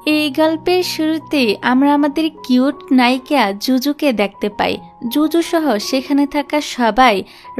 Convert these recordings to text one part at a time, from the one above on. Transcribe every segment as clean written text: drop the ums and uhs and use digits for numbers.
এই গল্পের শুরুতে আমরা আমাদের কিউট নায়িকা জুজুকে দেখতে পাই। জুজু সহ সেখানে থাকা সবাই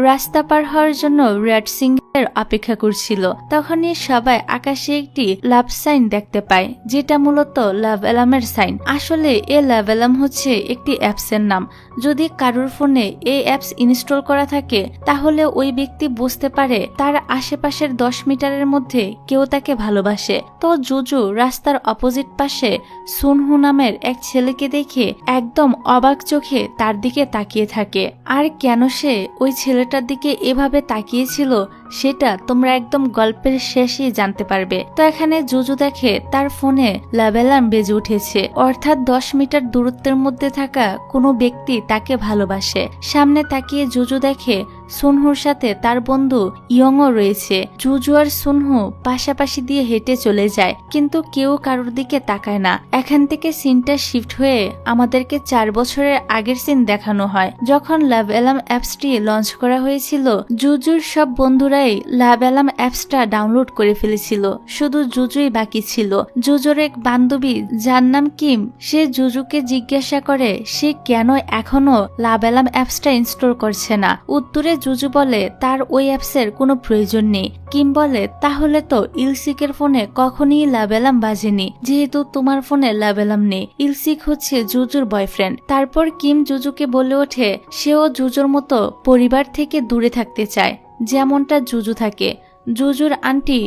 রাস্তা পার হওয়ার জন্য রেড সিগন্যালের অপেক্ষা করছিল। তখনই সবাই আকাশে একটি লাভ সাইন দেখতে পায়, যেটা মূলত লাভ অ্যালার্মের সাইন। আসলে এ লাভ অ্যালার্ম হচ্ছে একটি অ্যাপসের নাম। যদি কারোর ফোনে এই অ্যাপস ইনস্টল করা থাকে তাহলে ওই ব্যক্তি বুঝতে পারে তার আশেপাশের 10 মিটারের মধ্যে কেউ তাকে ভালোবাসে। তো জুজু রাস্তার অপোজিট পাশে সুনহু নামের এক ছেলেকে দেখে একদম অবাক চোখে তার দিকে তাকিয়ে থাকে। আর কেন সে ওই ছেলেটার দিকে এভাবে তাকিয়েছিল সেটা তোমরা একদম গল্পের শেষেই জানতে পারবে। তো এখানে জুজু দেখে তার ফোনে লাভ অ্যালার্ম বেজে উঠেছে, অর্থাৎ 10 মিটার দূরত্বের মধ্যে থাকা কোনো ব্যক্তি তাকে ভালোবাসে। সামনে তাকিয়ে জুজু দেখে সুনহুর সাথে তার বন্ধু ইয়ংও রয়েছে। জুজু আর সুনহু পাশাপাশি দিয়ে হেঁটে চলে যায়, কিন্তু কেউ কারোর দিকে তাকায় না। এখান থেকে সিনটা শিফট হয়ে আমাদেরকে 4 বছরের আগের সিন দেখানো হয়, যখন লাভ অ্যালার্ম অ্যাপসটি লঞ্চ করা হয়েছিল। জুজুর সব বন্ধুরাই লাভ অ্যালার্ম অ্যাপসটা ডাউনলোড করে ফেলেছিল, শুধু জুজুই বাকি ছিল। জুজুর এক বান্ধবী যার নাম কিম, সে জুজুকে জিজ্ঞাসা করে সে কেন এখনো লাভ অ্যালার্ম অ্যাপসটা ইনস্টল করছে না। উত্তরে জুজু বলে তার ওই অ্যাপসের কোনো প্রয়োজন নেই। কিম বলে তাহলে তো ইলসিকের ফোনে কখনই লাভ অ্যালার্ম বাজেনি, যেহেতু তোমার ফোনে লাভ অ্যালার্ম নেই। ইলসিক হচ্ছে জুজুর বয়ফ্রেন্ড। তারপর কিম জুজুকে বলে ওঠে সেও জুজুর মতো পরিবার থেকে দূরে থাকতে চায়, যেমনটা জুজু থাকে। জুজুর আন্টি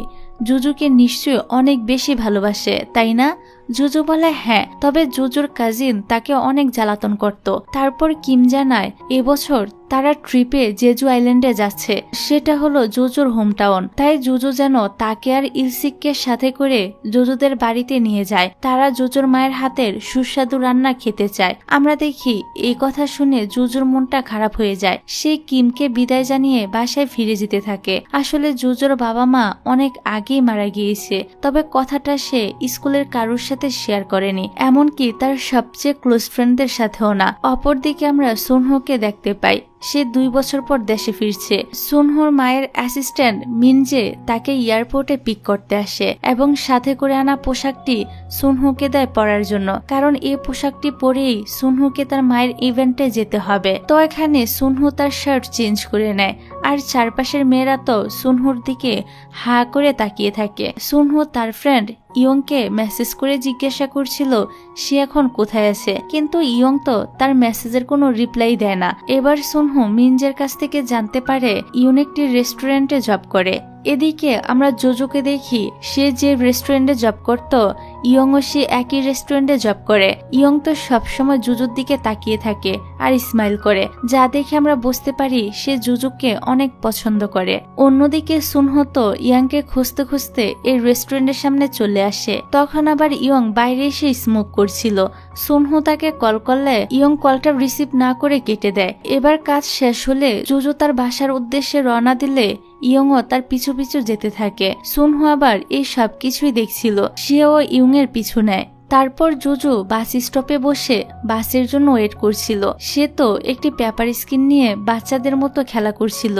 জুজুকে নিশ্চয়ই অনেক বেশি ভালোবাসে, তাই না? জুজু বলে হ্যাঁ, তবে জুজুর কাজিন তাকে অনেক জ্বালাতন করত। তারপর কিম জানায় এবছর তারা ট্রিপে জেজু আইল্যান্ডে যাচ্ছে, সেটা হলো জুজুর হোমটাউন। তাই জুজু যেন তাকে আর ইলসিককে সাথে করে জুজুদের বাড়িতে নিয়ে যায়। তারা জুজুর মায়ের হাতের সুস্বাদু রান্না খেতে চায়। আমরা দেখি এই কথা শুনে জুজুর মনটা খারাপ হয়ে যায়। সে কিমকে বিদায় জানিয়ে বাসায় ফিরে যেতে থাকে। আসলে জুজুর বাবা মা অনেক আগেই মারা গিয়েছে, তবে কথাটা সে স্কুলের কারোর সাথে শেয়ার করেনি, এমনকি তার সবচেয়ে ক্লোজ ফ্রেন্ডদের সাথেও না। অপরদিকে আমরা সুনহুকে দেখতে পাই, সে 2 বছর পর দেশে ফিরছে। সুনহুর মায়ের অ্যাসিস্ট্যান্ট মিনজে তাকে এয়ারপোর্টে পিক করতে আসে এবং সাথে করে আনা পোশাকটি সুনহুকে দেয় পরার জন্য, কারণ এই পোশাকটি পরেই সুনহুকে তার মায়ের ইভেন্টে যেতে হবে। তো এখানে সুনহু তার শার্ট চেঞ্জ করে নেয়, আর চারপাশের মেয়েরা তো সুনহুর দিকে হা করে তাকিয়ে থাকে। সুনহু তার ফ্রেন্ড ইয়ংকে মেসেজ করে জিজ্ঞাসা করছিল সে এখন কোথায় আছে, কিন্তু ইয়ং তো তার মেসেজের কোনো রিপ্লাই দেয় না। এবার সুনহু মিনজের কাছ থেকে জানতে পারে ইয়ং একটি রেস্টুরেন্টে জব করে। এদিকে আমরা জুজুকে দেখি সে যে রেস্টুরেন্টে জব করত ইয়ংও সে একই রেস্টুরেন্টে জব করে। ইয়ং তো সবসময় জুজুর দিকে তাকিয়ে থাকে আর স্মাইল করে, যা দেখে আমরা বুঝতে পারি সে জুজুকে অনেক পছন্দ করে। অন্যদিকে সুনহু তো ইয়াংকে খুঁজতে খুঁজতে এই রেস্টুরেন্টের সামনে চলে আসে। তখন আবার ইয়ং বাইরে এসে স্মোক করছিল। সুনহু তাকে কল করলে ইয়ং কলটা রিসিভ না করে কেটে দেয়। এবার কাজ শেষ হলে জুজু তার বাসার উদ্দেশ্যে রওনা দিলে ইয়ংও তার পিছু পিছু যেতে থাকে। সুনহু আবার এই সব কিছুই দেখছিল, সেও ইয়ং এর পিছু নেয়। তারপর জুজু বাস স্টপে বসে বাসের জন্য ওয়েট করছিল। সে তো একটি পেপার স্ক্রিন নিয়ে বাচ্চাদের মতো খেলা করছিল।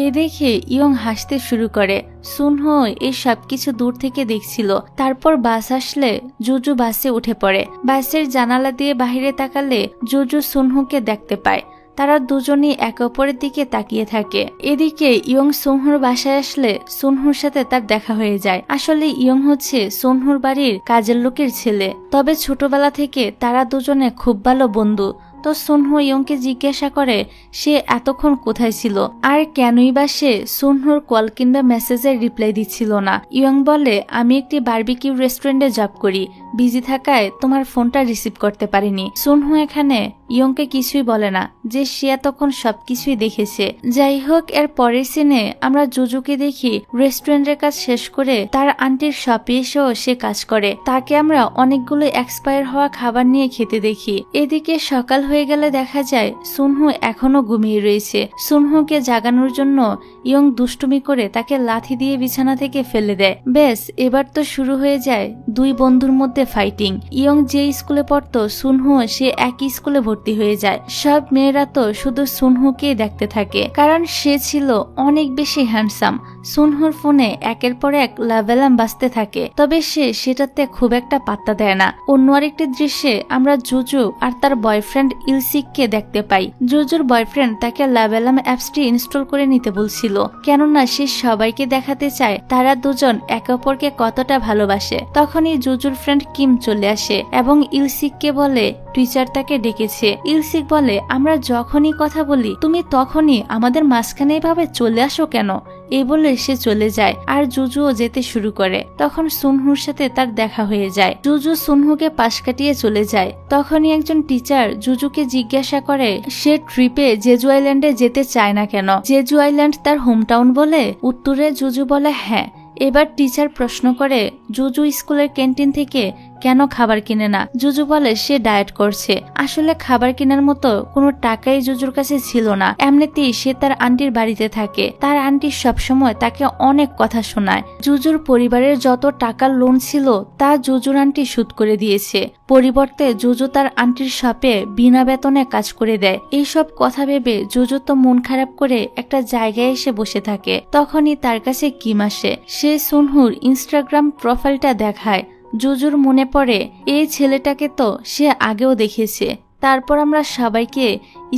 এ দেখে ইয়ং হাসতে শুরু করে। সুনহু এই সবকিছু দূর থেকে দেখছিল। তারপর বাস আসলে জুজু বাসে উঠে পড়ে। বাসের জানালা দিয়ে বাহিরে তাকালে জুজু সুনহুকে দেখতে পায়। তারা দুজনেই একে অপরের দিকে তাকিয়ে থাকে। এদিকে ইয়ং সুনহুর বাসায় আসলে সুনহুর সাথে তার দেখা হয়ে যায়। আসলে ইয়ং হচ্ছে সুনহুর বাড়ির কাজের লোকের ছেলে, তবে ছোটবেলা থেকে তারা দুজনে খুব ভালো বন্ধু। তো সুনহু ইয়ংকে জিজ্ঞাসা করে সে এতক্ষণ কোথায় ছিল আর কেনই বা সে সুনহুর কল কিংবা মেসেজের রিপ্লাই দিচ্ছিল না। ইয়ং বলে আমি একটি বারবিকিউ রেস্টুরেন্টে জব করি, বিজি থাকায় তোমার ফোনটা রিসিভ করতে পারিনি। সুনহু এখানে ইয়ংকে কিছুই বলে না যে সে এতক্ষণ সবকিছুই দেখেছে। যাই হোক, এর পরের সিনে আমরা জুজুকে দেখি রেস্টুরেন্টের কাজ শেষ করে তার আন্টির শপে এসেও সে কাজ করে। তাকে আমরা অনেকগুলো এক্সপায়ার হওয়া খাবার নিয়ে খেতে দেখি। এদিকে সকাল হয়ে গেলে দেখা যায় সুনহু এখনো ঘুমিয়ে রয়েছে। সুনহুকে জাগানোর জন্য ইয়ং দুষ্টুমি করে তাকে লাথি দিয়ে বিছানা থেকে ফেলে দেয়। বেশ, এবার তো শুরু হয়ে যায় দুই বন্ধুর মধ্যে ফাইটিং। ইয়ং যে স্কুলে পড়তো সুনহু সে একই স্কুলে ভর্তি হয়ে যায়। সব মেয়েরা তো শুধু সুনহুকে দেখতে থাকে, কারণ সে ছিল অনেক বেশি হ্যান্ডসাম। সুনহুর ফোনে একের পর এক লাভ অ্যালার্ম বাজতে থাকে, তবে সে সেটাতে খুব একটা পাত্তা দেয় না। অন্য আরেকটি দৃশ্যে আমরা জুজু আর তার বয়ফ্রেন্ড ইলসিককে দেখতে পাই। জুজুর বয়ফ্রেন্ড তাকে লাভ অ্যালার্ম অ্যাপসটি ইনস্টল করে নিতে বলছিল, কেননা সে সবাইকে দেখাতে চায় তারা দুজন একে অপরকে কতটা ভালোবাসে। তখনই জুজুর ফ্রেন্ড কিম চলে আসে এবং ইলসিককে বলে টিচার তাকে ডেকেছে। ইলসিক বলে, আমরা যখনই কথা বলি তুমি তখনই আমাদের মাঝখানে এভাবে চলে আসো কেন? এই বলে সে চলে যায় আর জুজুও যেতে শুরু করে। তখন সুনহুর সাথে তার দেখা হয়ে যায়। জুজু সুনহুকে পাশ কাটিয়ে চলে যায়। তখনই একজন টিচার জুজুকে জিজ্ঞাসা করে সে ট্রিপে জেজু আইল্যান্ডে যেতে চায় না কেন, জেজু আইল্যান্ড তার হোমটাউন বলে। উত্তরে জুজু বলে হ্যাঁ। এবার টিচার প্রশ্ন করে জুজু স্কুলের ক্যান্টিন থেকে কেন খাবার কিনে না? জুজু বলে সে ডায়েট করছে। আসলে খাবার কেনার মতো কোনো টাকাই জুজুর কাছে ছিল না। এমনিতেই সে তার আন্টির বাড়িতে থাকে। তার আন্টি সবসময় তাকে অনেক কথা শোনায়। জুজুর পরিবারের যত টাকার লোন ছিল তা জুজুর আন্টি শোধ করে দিয়েছে। পরিবর্তে জুজু তার আন্টির শপে বিনা বেতনে কাজ করে দেয়। এইসব কথা ভেবে জুজু তো মন খারাপ করে একটা জায়গায় এসে বসে থাকে। তখনই তার কাছে কিম আসে। সে সুনহুর ইনস্টাগ্রাম প্রোফাইলটা দেখায়। জুজুর মনে পড়ে এই ছেলেটাকে তো সে আগেও দেখেছে। তারপর আমরা সবাইকে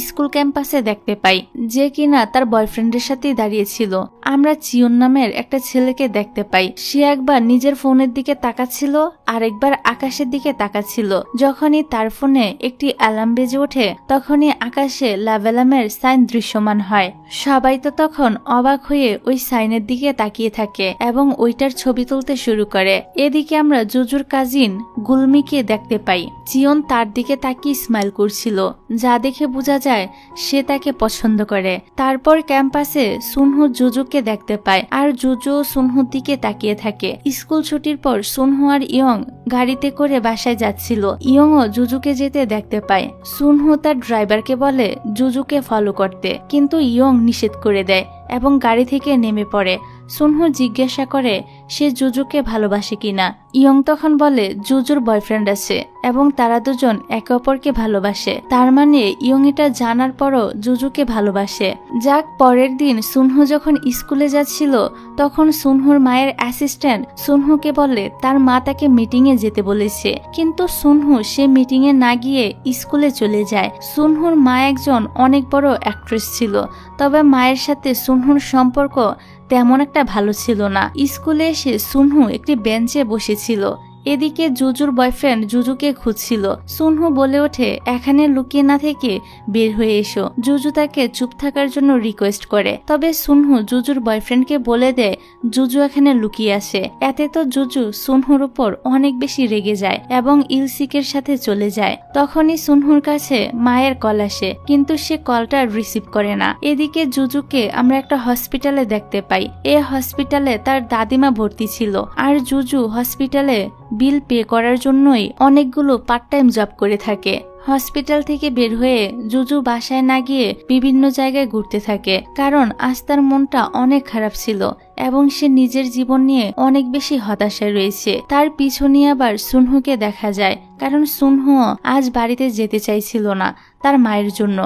স্কুল ক্যাম্পাসে দেখতে পাই, যে কিনা তার বয়ফ্রেন্ডের সাথেই দাঁড়িয়েছিল। আমরা চিয়ন নামের একটা ছেলেকে দেখতে পাই। সে একবার নিজের ফোনের দিকে তাকাচ্ছিল আর একবার আকাশের দিকে তাকাচ্ছিল। যখনই তার ফোনে একটি অ্যালার্ম বেজে ওঠে তখনই আকাশে লাভ অ্যালার্মের সাইন দৃশ্যমান হয়। সবাই তো তখন অবাক হয়ে ওই সাইনের দিকে তাকিয়ে থাকে এবং ওইটার ছবি তুলতে শুরু করে। এদিকে আমরা জুজুর কাজিন গুলমিকে দেখতে পাই। চিয়ন তার দিকে তাকিয়ে স্মাইল করছিল, যা দেখে বোঝা যায় সে তাকে পছন্দ করে। তারপর ক্যাম্পাসে সুনহু জুজুকে দেখতে পায় আর জুজু সুনহুর দিকে তাকিয়ে থাকে। স্কুল ছুটির পর সুনহু আর ইয়ং গাড়িতে করে বাসায় যাচ্ছিল। ইয়ংও জুজুকে যেতে দেখতে পায়। সুনহু তার ড্রাইভারকে বলে জুজুকে ফলো করতে, কিন্তু ইয়ং নিষেধ করে দেয় এবং গাড়ি থেকে নেমে পড়ে। সুনহু জিজ্ঞাসা করে সে জুজুকে ভালোবাসে কিনা। ইয়ং তখন বলে জুজুর বয়ফ্রেন্ড আছে এবং তারা দুজন একে অপরকে ভালোবাসে। তার মানে ইয়ং এটা জানার পরও জুজুকে ভালোবাসে। যাক, পরের দিন সুনহু যখন স্কুলে যাচ্ছিল তখন সুনহুর মায়ের অ্যাসিস্ট্যান্ট সুনহুকে বলে তার মা তাকে মিটিংয়ে যেতে বলেছে, কিন্তু সুনহু সে মিটিংয়ে না গিয়ে স্কুলে চলে যায়। সুনহুর মা একজন অনেক বড় অ্যাক্ট্রেস ছিল, তবে মায়ের সাথে সুনহুর সম্পর্ক তেমন একটা ভালো ছিল না। স্কুলে এসে সুনহু একটি বেঞ্চে বসেছিল। এদিকে জুজুর বয়ফ্রেন্ড জুজুকে খুঁজছিল। সুনহু বলে ওঠে এখানে লুকিয়ে না থেকে বের হয়ে এসো। জুজু তাকে চুপ থাকার জন্য রিকোয়েস্ট করে, তবে সুনহু জুজুর বয়ফ্রেন্ডকে বলে দেয় জুজু এখানে লুকিয়ে আছে। এতে তো জুজু সুনহুর উপর অনেক বেশি রেগে যায় এবং ইলসিকের সাথে চলে যায়। তখনই সুনহুর কাছে মায়ের কল আসে, কিন্তু সে কলটা রিসিভ করে না। এদিকে জুজুকে আমরা একটা হসপিটালে দেখতে পাই। এ হসপিটালে তার দাদিমা ভর্তি ছিল আর জুজু হসপিটালে বিল পে করার জন্যই অনেকগুলো পার্ট টাইম জব করে থাকে। হসপিটাল থেকে বের হয়ে জুজু বাসায় না গিয়ে বিভিন্ন জায়গায় ঘুরতে থাকে, কারণ আজ তার মনটা অনেক খারাপ ছিল এবং সে নিজের জীবন নিয়ে অনেক বেশি হতাশায় রয়েছে। তার পিছনে আবার সুনহুকে দেখা যায়, কারণ সুনহু আজ বাড়িতে যেতে চাইছিল না তার মায়ের জন্য।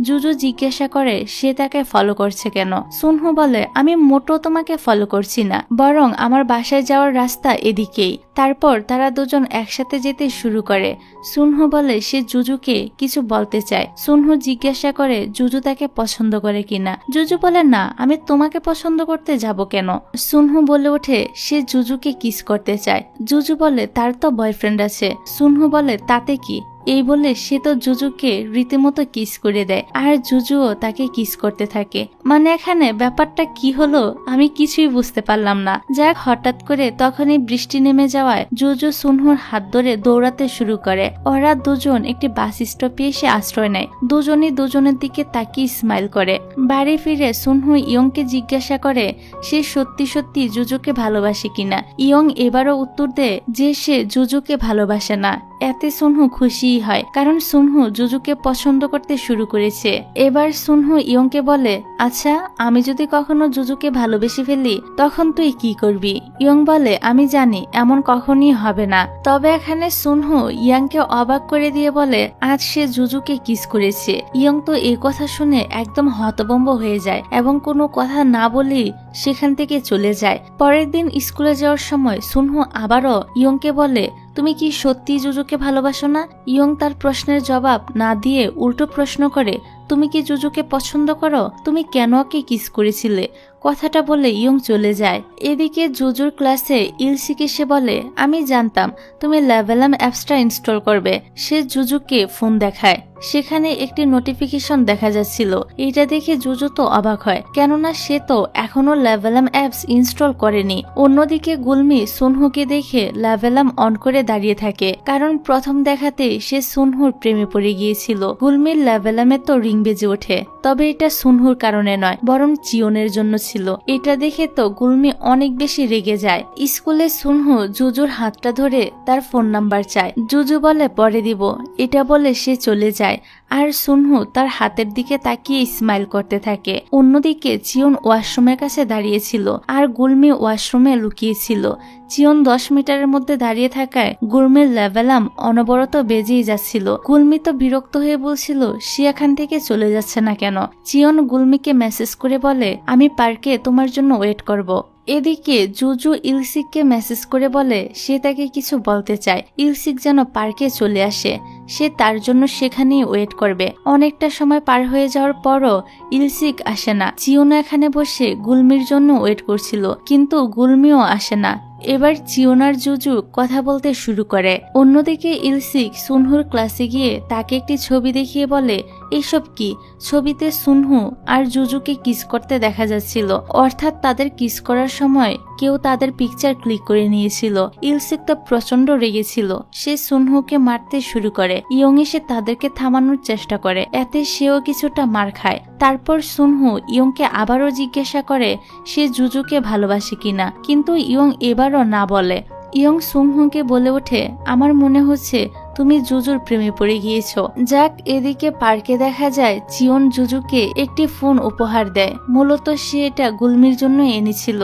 জুজু জিজ্ঞাসা করে সে তাকে ফলো করছে কেন। সুনহু বলে আমি মোটো তোমাকে ফলো করছি না, বরং আমার বাসায় যাওয়ার রাস্তা এদিকেই। তারপর তারা দুজন একসাথে যেতে শুরু করে। সুনহু বলে সে জুজুকে কিছু বলতে চায়। সুনহু জিজ্ঞাসা করে জুজু তাকে পছন্দ করে কিনা। জুজু বলে না, আমি তোমাকে পছন্দ করতে যাব কেন। সুনহু বলে ওঠে সে জুজুকে কিস করতে চায়। জুজু বলে তার তো বয়ফ্রেন্ড আছে। সুনহু বলে তাতে কি। এই বলে সে তো জুজুকে রীতিমতো কিস করে দেয় আর জুজুও তাকে কিস করতে থাকে। মানে এখানে ব্যাপারটা কি হলো আমি কিছুই বুঝতে পারলাম না। যাক, হঠাৎ করে তখনই বৃষ্টি নেমে যাওয়ায় জুজু সুনহুর হাত ধরে দৌড়াতে শুরু করে। ওরা দুজন একটি বাস স্টপে এসে আশ্রয় নেয়। দুজনই দুজনের দিকে তাকিয়ে স্মাইল করে। বাড়ি ফিরে সুনহু ইয়ংকে জিজ্ঞাসা করে সে সত্যি সত্যি জুজুকে ভালোবাসে কিনা। ইয়ং এবারও উত্তর দেয় যে সে জুজুকে ভালোবাসে না। এতে সুনহু খুশি খুশি হয়, কারণ সুনহু জুজুকে পছন্দ করতে শুরু করেছে। এবার সুনহু ইয়ংকে বলে, আচ্ছা আমি যদি কখনো জুজুকে ভালোবেসে ফেলি তখন তুই কি করবি? ইয়ং বলে, আমি জানি এমন কখনই হবে না। তবে এখানে সুনহু ইয়াংকে অবাক করে দিয়ে বলে, আজ সে জুজুকে কিস করেছে। ইয়ং তো এই কথা শুনে একদম হতভম্ব হয়ে যায় এবং কোনো কথা না বলেই সেখান থেকে চলে যায়। পরের দিন স্কুলে যাওয়ার সময় সুনহু আবারও ইয়ংকে বলে, তুমি কি সত্যি জুজুকে ভালোবাসো না? ইয়ং তার প্রশ্নের জবাব না দিয়ে উল্টো প্রশ্ন করে, তুমি কি জুজুকে পছন্দ করো? তুমি কেন ওকে কিস করেছিলে? কথাটা বলে ইয়ং চলে যায়। এদিকে জুজুর ক্লাসে ইলসিকে সে বলে, আমি জানতাম তুমি লেভেলাম অ্যাপসটা ইনস্টল করবে। সে জুজুকে ফোন দেখায়, সেখানে একটি নোটিফিকেশন দেখা যাচ্ছিল। এটা দেখে জুজু তো অবাক হয়, কেননা সে তো এখনো লেভেলাম অ্যাপস ইনস্টল করেনি। অন্যদিকে গুলমি সুনহুকে দেখে লেভেলাম অন করে দাঁড়িয়ে থাকে, কারণ প্রথম দেখাতেই সে সুনহুর প্রেমে পড়ে গিয়েছিল। গুলমির লেভেলামে তো রিং বেজে ওঠে, তবে এটা সুনহুর কারণে নয়, বরং চিয়নের জন্য ছিল। এটা দেখে তো গুলমি অনেক বেশি রেগে যায়। স্কুলে সুনহু জুজুর হাতটা ধরে তার ফোন নাম্বার চায়। জুজু বলে পরে দিব, এটা বলে সে চলে যায়। আর সুনহু তার হাতের দিকে তাকিয়ে স্মাইল করতে থাকে। অন্যদিকে চিয়ন ওয়াশরুমের কাছে দাঁড়িয়েছিল আর গুলমি ওয়াশরুমে লুকিয়েছিল। চিয়ন 10 মিটারের মধ্যে দাঁড়িয়ে থাকায় গুলমির লেভেলাম অনবরত বেজেই যাচ্ছিল। গুলমি তো বিরক্ত হয়ে বলছিল সে এখান থেকে চলে যাচ্ছে না কেন। চিয়ন গুলমিকে মেসেজ করে বলে, আমি পার্কে তোমার জন্য ওয়েট করব। এদিকে জুজু ইলসিককে মেসেজ করে বলে সে তাকে কিছু বলতে চায়। ইলসিক যেন পার্কে চলে আসে, সে তার জন্য সেখানেই ওয়েট করবে। অনেকটা সময় পার হয়ে যাওয়ার পরও ইলসিক আসে না। চিয়ন এখানে বসে গুলমির জন্য ওয়েট করছিল, কিন্তু গুলমিও আসে না। এবার চিওনার জুজু কথা বলতে শুরু করে। অন্যদিকে ইলসিক সুনহুর ক্লাসে গিয়ে তাকে একটি ছবি দেখিয়ে বলে, এসব কি? ছবিতে সুনহু আর জুজুকে কিস করতে দেখা যাচ্ছিল, অর্থাৎ তাদের কিস করার সময় কেউ তাদের পিকচার ক্লিক করে নিয়েছিল। ইলসিক তো প্রচন্ড রেগেছিল, সে সুনহুকে মারতে শুরু করে। ইয়ং এসে তাদেরকে থামানোর চেষ্টা করে, এতে সেও কিছুটা মার খায়। তারপর সুনহু ইয়ংকে আবারও জিজ্ঞাসা করে সে জুজুকে ভালোবাসে কিনা, কিন্তু ইয়ং এবারও না বলে। ইয়ং সুনহুকে বলে ওঠে, আমার মনে হচ্ছে তুমি জুজুর প্রেমে পড়ে গিয়েছো। যাক, এদিকে পার্কে দেখা যায় চিয়ন জুজুকে একটি ফোন উপহার দেয়। মূলত সে এটা গুলমির জন্য এনেছিল।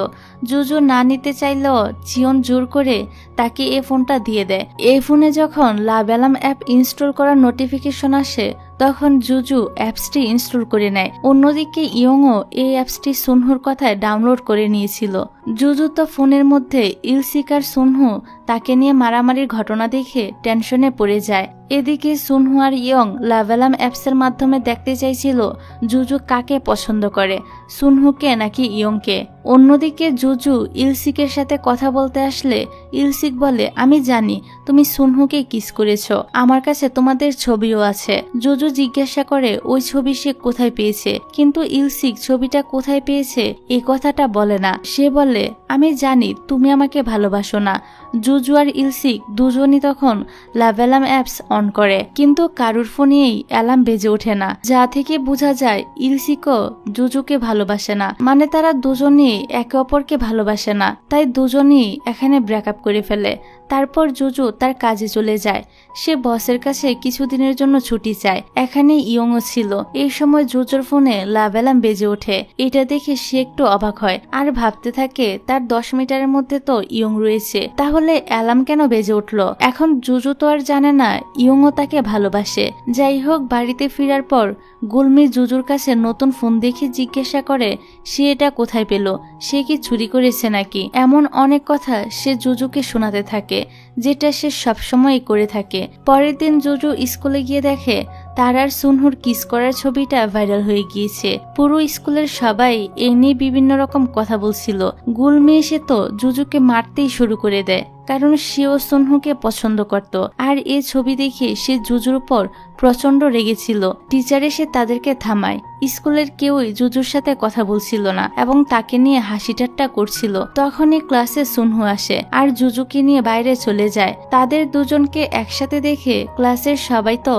জুজু না নিতে চাইলেও চিয়ন জোর করে তাকে এই ফোনটা দিয়ে দেয়। এই ফোনে যখন লেভেলাম অ্যাপ ইনস্টল করার নোটিফিকেশন আসে তখন জুজু অ্যাপসটি ইনস্টল করে নেয়। অন্যদিকে ইয়ংও এই অ্যাপসটি সুনহুর কথায় ডাউনলোড করে নিয়েছিল। জুজু তো ফোনের মধ্যে ইলসিক আর সুনহু তাকে নিয়ে মারামারির ঘটনা দেখে টেনশনে পড়ে যায়। এদিকে সুনহু আর ইয়ং লেভেলাম অ্যাপসের মাধ্যমে দেখতে চাইছিল জুজু কাকে পছন্দ করে, সুনহুকে নাকি ইয়ংকে। অন্যদিকে জুজু ইলসিকের সাথে কথা বলতে আসলে ইলসিক বলে, আমি জানি তুমি সুনহুকে কিস করেছো, আমার কাছে তোমাদের ছবিও আছে। জুজু জিজ্ঞাসা করে ওই ছবি সে কোথায় পেয়েছে, কিন্তু ইলসিক ছবিটা কোথায় পেয়েছে এই কথাটা বলে না। সে বলে, আমি জানি তুমি আমাকে ভালোবাসো না। জুজু আর ইলসিক দুজনই তখন লেভেলাম অ্যাপস অন করে, কিন্তু কারুর ফোনেই অ্যালার্ম বেজে ওঠে না, যা থেকে বোঝা যায় ইলসিকও জুজুকে ভালোবাসে না। মানে তারা দুজনেই একে অপরকে ভালোবাসে না, তাই দুজনেই এখানে ব্রেকআপ করে ফেলে। তারপর জুজু তার কাজে চলে যায়। সে বসের কাছে কিছুদিনের জন্য ছুটি চায়। এখানে ইয়ংও ছিল। এই সময় জুজুর ফোনে লেভেলাম বেজে ওঠে। এটা দেখে সে একটু অবাক হয় আর ভাবতে থাকে তার 10 মিটারের মধ্যে তো ইয়ং রয়েছে, তাহলে অ্যালার্ম কেন বেজে উঠলো? এখন জুজু তো আর জানে না ইয়ংও তাকে ভালোবাসে। যাই হোক, বাড়িতে ফেরার পর গুলমি জুজুর কাছে নতুন ফোন দেখে জিজ্ঞাসা করে সে এটা কোথায় পেল, সে কি চুরি করেছে নাকি। এমন অনেক কথা সে জুজুকে শোনাতে থাকে, যেটা সে সবসময় করে থাকে। পরের দিন জুজু স্কুলে গিয়ে দেখে তার আর সুনহুর কিস করার ছবিটা ভাইরাল হয়ে গিয়েছে। পুরো স্কুলের সবাই এই নিয়ে বিভিন্ন রকম কথা বলছিল। গুলমি এসে তো জুজুকে মারতেই শুরু করে দেয়, কারণ সেও সুনহুকে পছন্দ করত। আর এই ছবি দেখে সে জুজুর উপর প্রচন্ড রেগেছিল। টিচার এসে তাদেরকে থামায়। স্কুলের কেউই জুজুর সাথে কথা বলছিল না এবং তাকে নিয়ে হাসি ঠাট্টা করছিল। তখনই ক্লাসে সুনহু আসে আর জুজুকে নিয়ে বাইরে চলে যায়। তাদের দুজনকে একসাথে দেখে ক্লাসের সবাই তো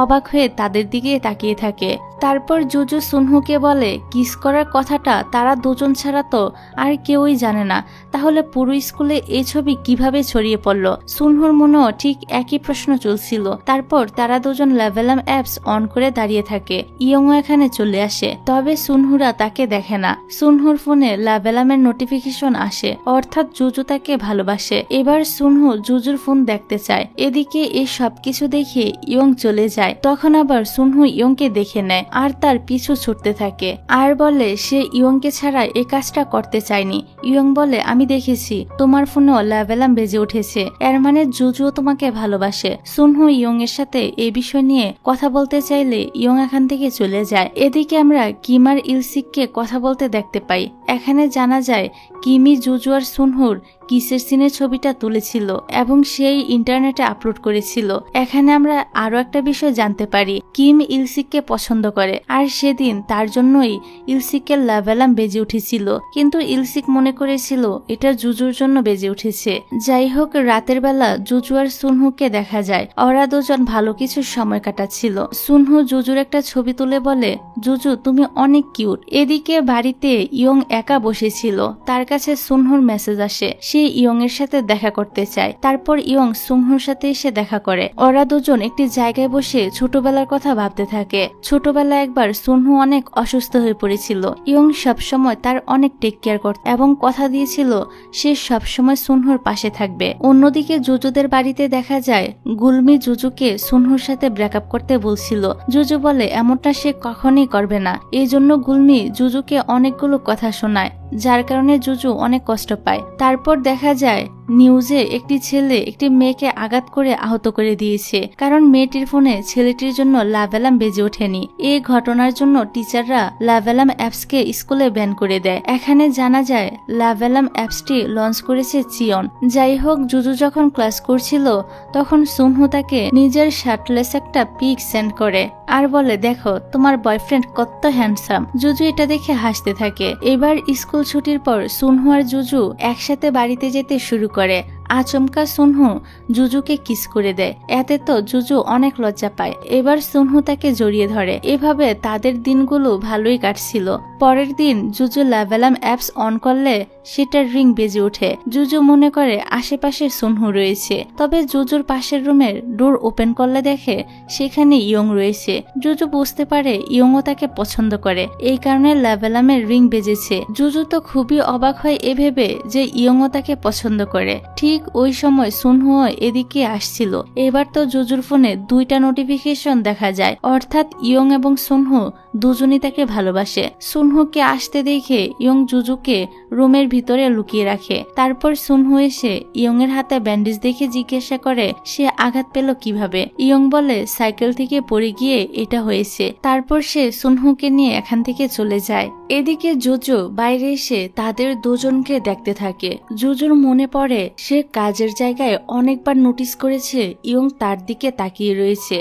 অবাক হয়ে তাদের দিকে তাকিয়ে থাকে। তারপর জুজু সুনহুকে বলে কিস করার কথাটা তারা দুজন ছাড়া তো আর কেউই জানে না, তাহলে পুরো স্কুলে এই ছবি কিভাবে কিভাবে ছড়িয়ে পড়ল। সুনহুর মনেও ঠিক একই প্রশ্ন চলছিল। তারপর তারা দুজন লেভেলাম অ্যাপস অন করে দাঁড়িয়ে থাকে। ইয়ংও এখানে চলে আসে, তবে সুনহুরা তাকে দেখে না। সুনহুর ফোনে লেভেলামের নোটিফিকেশন আসে, অর্থাৎ জুজু তাকে ভালোবাসে। এবার সুনহু জুজুর ফোন দেখতে চায়। এদিকে এই সবকিছু দেখে ইয়ং চলে যায়। তখন আবার সুনহু ইয়ংকে দেখে নেয় আর তার পিছু ছুটতে থাকে আর বলে সে ইয়ংকে ছাড়া এই কাজটা করতে চায়নি। ইয়ং বলে আমি দেখেছি তোমার ফোনেও লেভেলাম বেজে উঠেছে, এর মানে জুজুও তোমাকে ভালোবাসে। সুনহু ইয়ং এর সাথে এই বিষয় নিয়ে কথা বলতে চাইলে ইয়ং এখান থেকে চলে যায়। এদিকে আমরা কিম আর ইলসিককে কথা বলতে দেখতে পাই। এখানে জানা যায় কিমি জুজু আর সুনহুর কিসের সিনের ছবিটা তুলেছিল এবং সেই ইন্টারনেটে আপলোড করেছিল। এখানে আমরা আরো একটা বিষয় জানতে পারি, কিম ইলসিককে পছন্দ করে আর সেদিন তার জন্যই ইলসিকের লেভেলাম বেজে উঠেছিল, কিন্তু ইলসিক মনে করেছিল এটা জুজুর জন্য বেজে উঠেছে। যাই হোক, রাতের বেলা জুজু আর সুনহুকে দেখা যায়। ওরা দুজন ভালো কিছু সময় কাটাচ্ছিল। সুনহু জুজুর একটা ছবি তুলে বলে, জুজু তুমি অনেক কিউট। এদিকে বাড়িতে ইয়ং একা বসেছিল, তার কাছে সুনহুর মেসেজ আসে। সে ইয়ং এর সাথে দেখা করতে চায়। তারপর ইয়ং সুনহুর সাথে এসে দেখা করে। ওরা দুজন একটি জায়গায় বসে ছোটবেলার কথা ভাবতে থাকে। ছোটবেলায় একবার সুনহু অনেক অসুস্থ হয়ে পড়েছিল। ইয়ং সবসময় তার অনেক টেক কেয়ার করত এবং কথা দিয়েছিল সে সবসময় সুনহুর পাশে থাকবে। অন্যদিকে জুজুদের বাড়িতে দেখা যায় গুলমি জুজুকে সুনহুর সাথে ব্রেকআপ করতে বলছিল। জুজু বলে এমনটা সে কখনোই করবে না। এই জন্য গুলমি জুজুকে অনেকগুলো কথা শোনায়, যার কারণে জুজু অনেক কষ্ট পায়। তারপর দেখা যায় নিউজে একটি ছেলে একটি মেয়েকে আঘাত করে আহত করে দিয়েছে, কারণ মেয়েটির ফোনে ছেলেটির জন্য লেভেলাম বেজে ওঠেনি। এই ঘটনার জন্য টিচাররা লেভেলাম অ্যাপসকে স্কুলে ব্যান করে দেয়। এখানে জানা যায় লেভেলাম অ্যাপসটি লঞ্চ করেছে চিয়ন। যাই হোক, জুজু যখন ক্লাস করছিল তখন সুনহু তাকে নিজের শার্টলেস একটা পিক সেন্ড করে আর বলে দেখো তোমার বয়ফ্রেন্ড কত হ্যান্ডসাম। জুজু এটা দেখে হাসতে থাকে। এবার স্কুল ছুটির পর সুনহু আর জুজু একসাথে বাড়িতে যেতে শুরু করে। আচমকা সুনহু জুজুকে কিস করে দেয়। এতে তো জুজু অনেক লজ্জা পায়। এবার সুনহু তাকে জড়িয়ে ধরে। এভাবে তাদের দিনগুলো ভালোই কাটছিল। পরের দিন জুজু লেভেলাম অ্যাপস অন করলে সেটার রিং বেজে ওঠে। জুজু মনে করে আশেপাশে সুনহু রয়েছে, তবে জুজুর পাশের রুমের ডোর ওপেন করলে দেখে সেখানে ইয়ং রয়েছে। জুজু বুঝতে পারে ইয়ংও তাকে পছন্দ করে, এই কারণে লেভেলামের রিং বেজেছে। জুজু তো খুবই অবাক হয় এ ভেবে যে ইয়ংও তাকে পছন্দ করে। ঠিক ওই সময় সুনহু এদিকে আসছিল। এবার তো জুজুর ফোনে দুইটা নোটিফিকেশন দেখা যায়, অর্থাৎ ইয়ং এবং সুনহু দুজনই তাকে ভালোবাসে। সুনহুকে আসতে দেখে ইয়ং জুজুকে রুমের ভিতরে লুকিয়ে রাখে। তারপর সুনহু এসে ইয়ং এর হাতে ব্যান্ডেজ দেখে জিজ্ঞাসা করে সে আঘাত পেল কিভাবে। ইয়ং বলে সাইকেল থেকে পড়ে গিয়ে এটা হয়েছে। তারপর সে সুনহুকে নিয়ে এখান থেকে চলে যায়। এদিকে জুজু বাইরে এসে তাদের দুজনকে দেখতে থাকে। জুজুর মনে পড়ে সে কাজের জায়গায় অনেকবার নোটিস করেছে ইয়ং তার দিকে তাকিয়ে রয়েছে।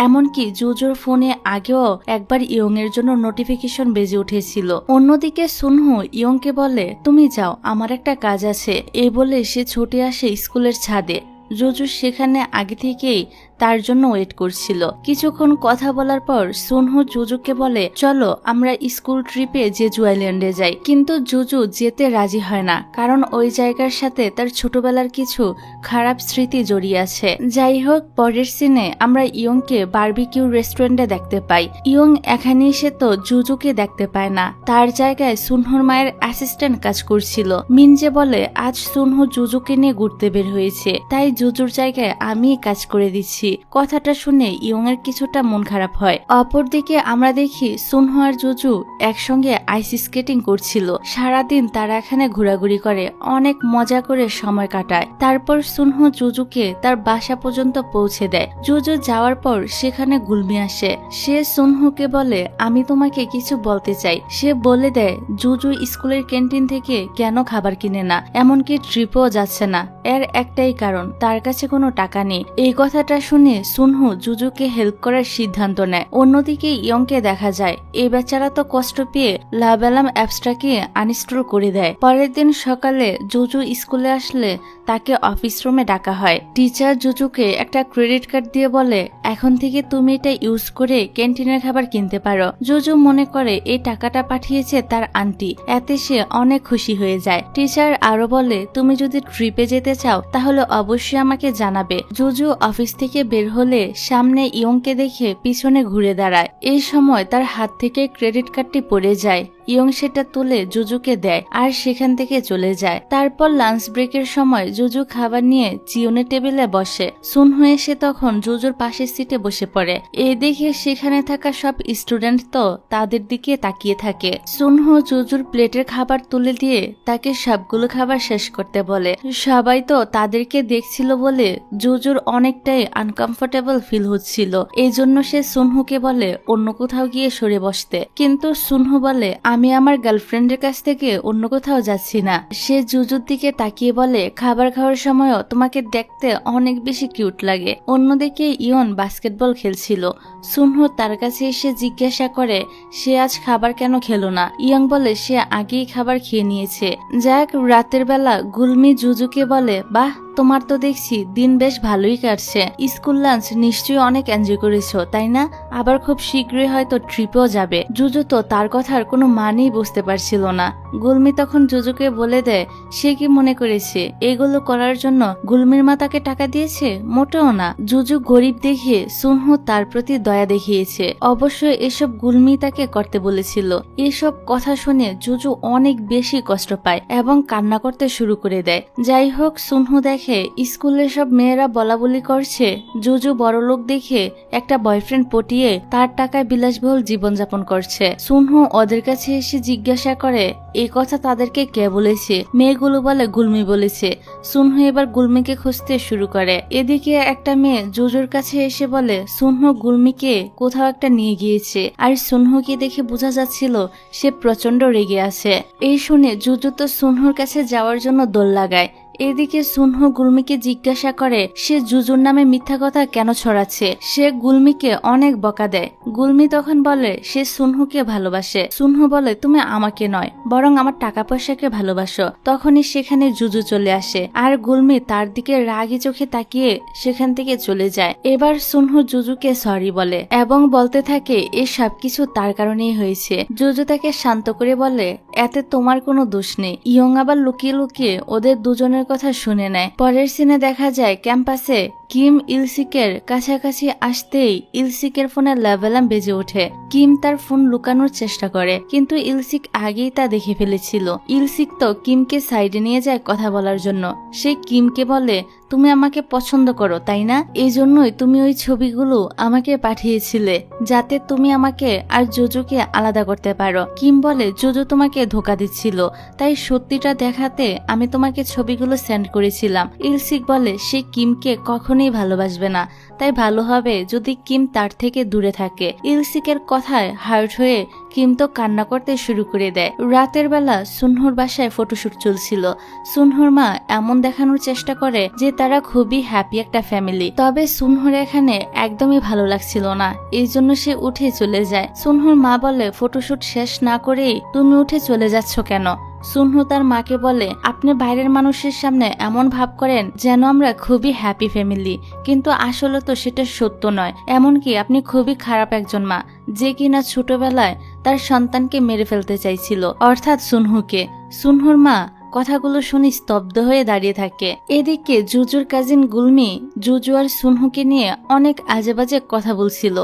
এমনকি জুজুর ফোনে আগেও একবার ইয়ং এর জন্য নোটিফিকেশন বেজে উঠেছিল। অন্যদিকে সুনহু ইয়ংকে বলে তুমি যাও, আমার একটা কাজ আছে। এই বলে সে ছুটে আসে স্কুলের ছাদে। জুজু সেখানে আগে থেকেই তার জন্য ওয়েট করছিল। কিছুক্ষণ কথা বলার পর সুনহু জুজুকে বলে চলো আমরা স্কুল ট্রিপে জেজু আইল্যান্ডে যাই, কিন্তু জুজু যেতে রাজি হয় না, কারণ ওই জায়গার সাথে তার ছোটবেলার কিছু খারাপ স্মৃতি জড়িয়ে আছে। যাই হোক, পরের সিনে আমরা ইয়ংকে বারবিকিউ রেস্টুরেন্টে দেখতে পাই। ইয়ং এখানে এসে তো জুজুকে দেখতে পায় না, তার জায়গায় সুনহুর মায়ের অ্যাসিস্ট্যান্ট কাজ করছিল। মিনজে বলে আজ সুনহু জুজুকে নিয়ে ঘুরতে বের হয়েছে, তাই জুজুর জায়গায় আমি কাজ করে দিচ্ছি। কথাটা শুনে ইয়ং এর কিছুটা মন খারাপ হয়। অপরদিকে আমরা দেখি সুনহু আর জুজু একসঙ্গে আইস স্কেটিং করছিল। সারাদিন তারা এখানে ঘোরাঘুরি করে, অনেক মজা করে সময় কাটায়। তারপর সুনহু জুজুকে তার বাসা পর্যন্ত পৌঁছে দেয়। জুজু যাওয়ার পর সেখানে গুলমি আসে। সে সুনহুকে বলে আমি তোমাকে কিছু বলতে চাই। সে বলে দেয় জুজু স্কুলের ক্যান্টিন থেকে কেন খাবার কিনে না, এমনকি ট্রিপও যাচ্ছে না। এর একটাই কারণ, তার কাছে কোনো টাকা নেই। এই কথাটা শুনে শুনে সুনহু জুজুকে হেল্প করার সিদ্ধান্ত নেয়। অন্যদিকে ইয়ংকে দেখা যায় এই বেচারা তো কষ্ট পেয়ে লাভ অ্যালার্ম অ্যাপসটাকে আনইনস্টল করে দেয়। পরের দিন সকালে জুজু স্কুলে আসলে তাকে অফিস রুমে ডাকা হয়। টিচার জুজুকে একটা ক্রেডিট কার্ড দিয়ে বলে এখন থেকে তুমি এটা ইউজ করে ক্যান্টিনের খাবার কিনতে পারো। জুজু মনে করে এই টাকাটা পাঠিয়েছে তার আন্টি, এতে সে অনেক খুশি হয়ে যায়। টিচার আরো বলে তুমি যদি ট্রিপে যেতে চাও তাহলে অবশ্যই আমাকে জানাবে। জুজু অফিস থেকে বের হলে সামনে ইয়ংকে দেখে পিছনে ঘুরে দাঁড়ায়। এই সময় তার হাত থেকে ক্রেডিট কার্ডটি পড়ে যায়। ইয়ং সেটা তুলে জুজুকে দেয় আর সেখান থেকে চলে যায়। তারপর লাঞ্চ ব্রেকের সময় জুজু খাবার নিয়ে চিয়নের টেবিলে বসে। সুনহু এসে তখন জুজুর পাশের সিটে বসে পড়ে। এই দেখে সেখানে থাকা সব স্টুডেন্ট তো তাদের দিকে তাকিয়ে থাকে। সুনহু জুজুর প্লেটের খাবার তুলে দিয়ে তাকে সবগুলো খাবার শেষ করতে বলে। সবাই তো তাদেরকে দেখছিল বলে জুজুর অনেকটাই আনকমফোর্টেবল ফিল হচ্ছিল। এই জন্য সে সুনহুকে বলে অন্য কোথাও গিয়ে সরে বসতে, কিন্তু সুনহু বলে আমি আমার গার্লফ্রেন্ডের কাছ থেকে অন্য কোথাও যাচ্ছি না। সে জুজুর দিকে তাকিয়ে বলে খাবার খাওয়ার সময়ও তোমাকে দেখতে অনেক বেশি কিউট লাগে। অন্যদিকে ইয়ন বাস্কেটবল খেলছিল। সুনহু তার কাছে এসে জিজ্ঞাসা করে সে আজ খাবার কেন খেলো না। ইয়ং বলে সে আগেই খাবার খেয়ে নিয়েছে। যাক, রাতের বেলা গুলমি জুজুকে বলে বাহ, তোমার তো দেখছি দিন বেশ ভালোই কাটছে। স্কুল লাঞ্চ নিশ্চয়ই অনেক এনজয় করেছো তাই না? আবার খুব শীঘ্রই হয়তো ট্রিপেও যাবে। জুজু তো তার কথার কোনো মানেই বুঝতে পারছিল না। গুলমি তখন জুজুকে বলে দেয় সে কি মনে করেছে এগুলো করার জন্য গুলমির মা তাকে টাকা দিয়েছে? মোটেও না। জুজু গরিব দেখে সুনহু তার প্রতি দয়া দেখিয়েছে। অবশ্যই এসব গুলমি তাকে করতে বলেছিল। এসব কথা শুনে জুজু অনেক বেশি কষ্ট পায় এবং কান্না করতে শুরু করে দেয়। যাই হোক, সুনহু দেখে স্কুলের সব মেয়েরা বলাবলি করছে জুজু বড়লোক দেখে একটা বয়ফ্রেন্ড পটিয়ে তার টাকায় বিলাসবহুল জীবনযাপন করছে। সুনহু ওদের কাছে এসে জিজ্ঞাসা করে এই কথা তাদেরকে কে বলেছে? মেয়েগুলো বলে গুলমি বলেছে। সুনহু এবার গুলমিকে খুঁজতে শুরু করে। এদিকে একটা মেয়ে জুজুর কাছে এসে বলে সুনহু গুলমিকে কোথাও একটা নিয়ে গিয়েছে, আর সুনহুকে দেখে বোঝা যাচ্ছিল সে প্রচন্ড রেগে আছে। এই শুনে জুজু তো সুনহুর কাছে যাওয়ার জন্য দোল লাগায়। এদিকে সুনহু গুলমিকে জিজ্ঞাসা করে সে জুজুর নামে মিথ্যা কথা কেন ছড়াচ্ছে। সে গুলমিকে অনেক বকা দেয়। গুলমি তখন বলে সে সুনহুকে ভালোবাসে। সুনহু বলে তুমি আমাকে নয় বরং আমার টাকা পয়সাকে ভালোবাসো। তখনই সেখানে জুজু চলে আসে আর গুলমি তার দিকে রাগী চোখে তাকিয়ে সেখান থেকে চলে যায়। এবার সুনহু জুজুকে সরি বলে এবং বলতে থাকে এই সবকিছু তার কারণেই হয়েছে। জুজু তাকে শান্ত করে বলে এতে তোমার কোনো দোষ নেই। ইয়ং আবার লুকিয়ে লুকিয়ে ওদের দুজনের কথা শুনে নেয়। পরের সিনে দেখা যায় ক্যাম্পাসে কিম ইলসিকের কাছাকাছি আসতেই ইলসিকের ফোনে লাভ অ্যালার্ম বেজে ওঠে। কিম তার ফোন লুকানোর চেষ্টা করে কিন্তু ইলসিক আগেই তা দেখে ফেলেছিল। ইলসিক তো কিমকে সাইডে নিয়ে যায় কথা বলার জন্য। সে কিমকে বলে তুমি আমাকে পছন্দ করো তাই না? এই জন্যই তুমি ওই ছবিগুলো আমাকে পাঠিয়েছিলে যাতে তুমি আমাকে আর জুজুকে আলাদা করতে পারো। কিম বলে জুজু তোমাকে ধোকা দিচ্ছিল, তাই সত্যিটা দেখাতে আমি তোমাকে ছবিগুলো সেন্ড করেছিলাম। ইলসিক বলে সে কিমকে কখনোই ভালোবাসবে না, তাই ভালো হবে যদি কিম তার থেকে দূরে থাকে। ইলসিকের কথায় হার্ট হয়ে কিম তো কান্না করতে শুরু করে দেয়। রাতের বেলা সুনহুর বাসায় ফটোশুট চলছিল। সুনহুর মা এমন দেখানোর চেষ্টা করে যে তারা খুবই হ্যাপি একটা ফ্যামিলি। তবে সুনহুর এখানে একদমই ভালো লাগছিল না, এই জন্য সে উঠে চলে যায়। সুনহুর মা বলে ফটোশুট শেষ না করেই তুমি উঠে চলে যাচ্ছ কেন? সুনহু তার মাকে বলে আপনি বাইরের মানুষের সামনে এমন ভাব করেন যেন আমরা খুবই হ্যাপি ফ্যামিলি, কিন্তু আসলে তো সেটা সত্য নয়। এমনকি আপনি খুবই খারাপ একজন মা যে কিনা ছোটবেলায় তার সন্তানকে মেরে ফেলতে চাইছিল, অর্থাৎ সুনহুকে। সুনহুর মা কথাগুলো শুনে স্তব্ধ হয়ে দাঁড়িয়ে থাকে। এদিকে জুজুর কাজিন গুলমি জুজু আর সুনহুকে নিয়ে অনেক আজেবাজে কথা বলছিল।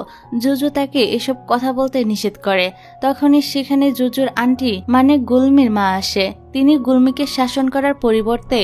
জুজু তাকে এসব কথা বলতে নিষেধ করে। তখনই সেখানে জুজুর আন্টি মানে গুলমির মা আসে। তিনি গুলমিকে শাসন করার পরিবর্তে